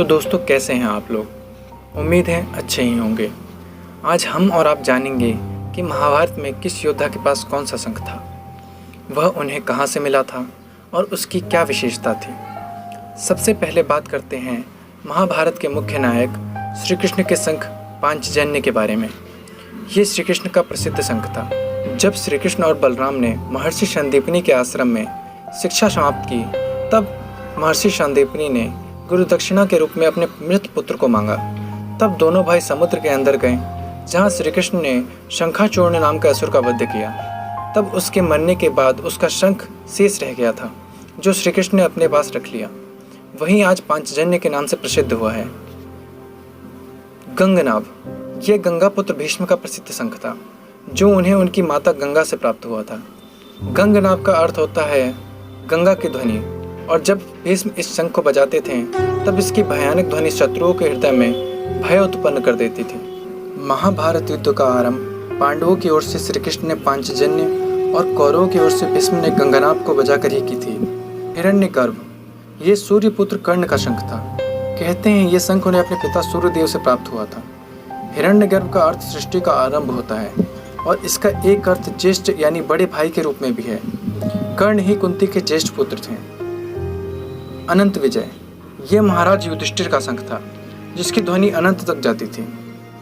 तो दोस्तों, कैसे हैं आप लोग? उम्मीद है अच्छे ही होंगे। आज हम और आप जानेंगे कि महाभारत में किस योद्धा के पास कौन सा शंख था, वह उन्हें कहाँ से मिला था और उसकी क्या विशेषता थी। सबसे पहले बात करते हैं महाभारत के मुख्य नायक श्री कृष्ण के शंख पांचजन्य के बारे में। ये श्री कृष्ण का प्रसिद्ध शंख था। जब श्री कृष्ण और बलराम ने महर्षि संदीपनी के आश्रम में शिक्षा समाप्त की, तब महर्षि संदीपनी ने गुरु दक्षिणा के रूप में अपने मृत पुत्र को मांगा। तब दोनों भाई समुद्र के अंदर गए, जहाँ श्री कृष्ण ने शंखाचूर्ण नाम के असुर का वध किया। तब उसके मरने के बाद उसका शंख शेष रह गया था, जो श्री कृष्ण ने अपने पास रख लिया। वहीं आज पांचजन्य के नाम से प्रसिद्ध हुआ है। गंगनाभ, यह गंगा पुत्र भीष्म का प्रसिद्ध शंख था, जो उन्हें उनकी माता गंगा से प्राप्त हुआ था। गंगनाभ का अर्थ होता है गंगा की ध्वनि, और जब भीष्म इस शंख को बजाते थे, तब इसकी भयानक ध्वनि शत्रुओं के हृदय में भय उत्पन्न कर देती थी। महाभारत युद्ध का आरंभ पांडवों की ओर से श्री कृष्ण ने पांचजन्य और कौरवों की ओर से भीष्म ने गंगनाभ को बजाकर ही की थी। हिरण्यगर्भ, ये सूर्यपुत्र कर्ण का शंख था। कहते हैं ये शंख उन्हें अपने पिता सूर्यदेव से प्राप्त हुआ था। हिरण्यगर्भ का अर्थ सृष्टि का आरंभ होता है, और इसका एक अर्थ ज्येष्ठ यानी बड़े भाई के रूप में भी है। कर्ण ही कुंती के ज्येष्ठ पुत्र थे। अनंत विजय, यह महाराज युधिष्ठिर का शंख था, जिसकी ध्वनि अनंत तक जाती थी।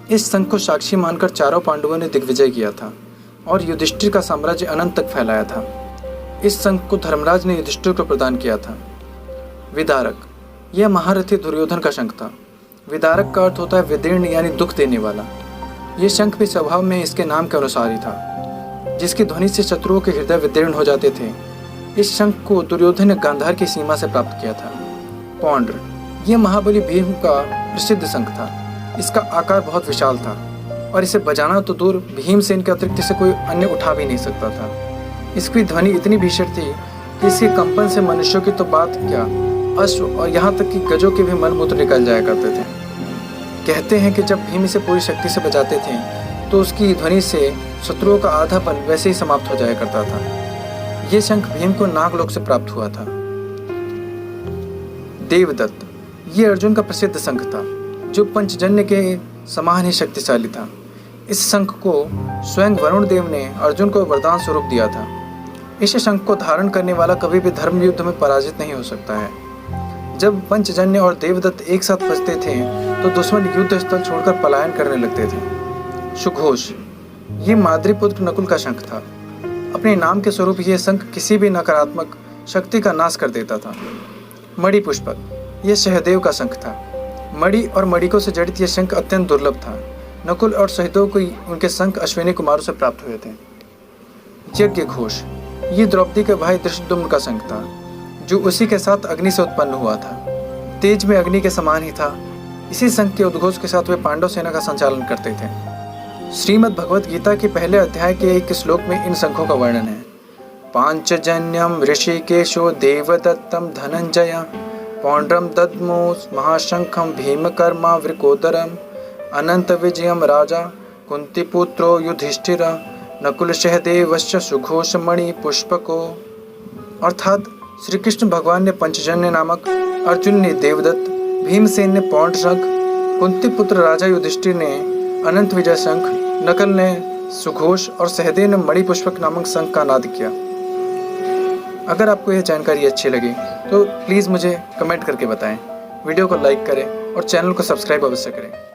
इस शंख को साक्षी मानकर चारों पांडवों ने दिग्विजय किया था और युधिष्ठिर का साम्राज्य अनंत तक फैलाया था। इस शंख को धर्मराज ने युधिष्ठिर को प्रदान किया था। विदारक, यह महारथी दुर्योधन का शंख था। विदारक का अर्थ होता है विदीर्ण यानी दुख देने वाला। यह शंख भी स्वभाव में इसके नाम के अनुसार ही था, जिसकी ध्वनि से शत्रुओं के हृदय विदीर्ण हो जाते थे। इस शंख को दुर्योधन ने गांधार की सीमा से प्राप्त किया था। पौंड्र, यह महाबली भीम का प्रसिद्ध शंख था। इसका आकार बहुत विशाल था, और इसे बजाना तो दूर, भीमसेन के अतिरिक्त इसे कोई अन्य उठा भी नहीं सकता था। इसकी ध्वनि इतनी भीषण थी कि इसके कंपन से मनुष्यों की तो बात क्या, अश्व और यहाँ तक कि गजों के भी मलमूत्र निकल जाया करते थे। कहते हैं कि जब भीम इसे पूरी शक्ति से बजाते थे, तो उसकी ध्वनि से शत्रुओं का आधापन वैसे ही समाप्त हो जाया करता था। यह शंख भीम को नागलोक से प्राप्त हुआ था। देवदत्त, ये अर्जुन का प्रसिद्ध शंख था, जो पंचजन्य के समान ही शक्तिशाली था। इस शंख को स्वयं वरुण देव ने अर्जुन को वरदान स्वरूप दिया था। इस शंख को धारण करने वाला कभी भी धर्म युद्ध में पराजित नहीं हो सकता है। जब पंचजन्य और देवदत्त एक साथ बजते थे, तो दुश्मन युद्ध स्थल छोड़कर पलायन करने लगते थे। सुघोष, ये माद्रीपुत्र नकुल का शंख था। अपने नाम के स्वरूप यह शंख किसी भी नकारात्मक शक्ति का नाश कर देता था। मणिपुष्पक, यह सहदेव का शंख था। मणि और मणिकों से जड़ित यह शंख अत्यंत दुर्लभ था। नकुल और सहदेव को उनके शंख अश्विनी कुमारों से प्राप्त हुए थे। यज्ञ घोष, ये द्रौपदी के भाई धृष्टद्युम्न का शंख था, जो उसी के साथ अग्नि से उत्पन्न हुआ था। तेज में अग्नि के समान ही था। इसी शंख के उद्घोष के साथ वे पांडव सेना का संचालन करते थे। श्रीमद् भगवत गीता के पहले अध्याय के एक श्लोक में इन शंखों का वर्णन है। पांचजन्यम ऋषिकेशो देवदत्तम धनंजय पौंड्रम दद्मो महाशंखम भीमकर्मा वृकोदरम अनंत विजयम राजा कुंतीपुत्रो युधिष्ठिर नकुल सहदेवश्च सुघोषमणि पुष्पको। अर्थात श्री कृष्ण भगवान ने पंचजन्य नामक, अर्जुन ने देवदत्त, भीमसेन ने पौंड शंख, कुंतीपुत्र राजा युधिष्ठिर ने अनंत विजय शंख, नकुल ने सुघोष और सहदेव ने मणिपुष्पक नामक शंख का नाद किया। अगर आपको यह जानकारी अच्छी लगी तो प्लीज़ मुझे कमेंट करके बताएं, वीडियो को लाइक करें और चैनल को सब्सक्राइब अवश्य करें।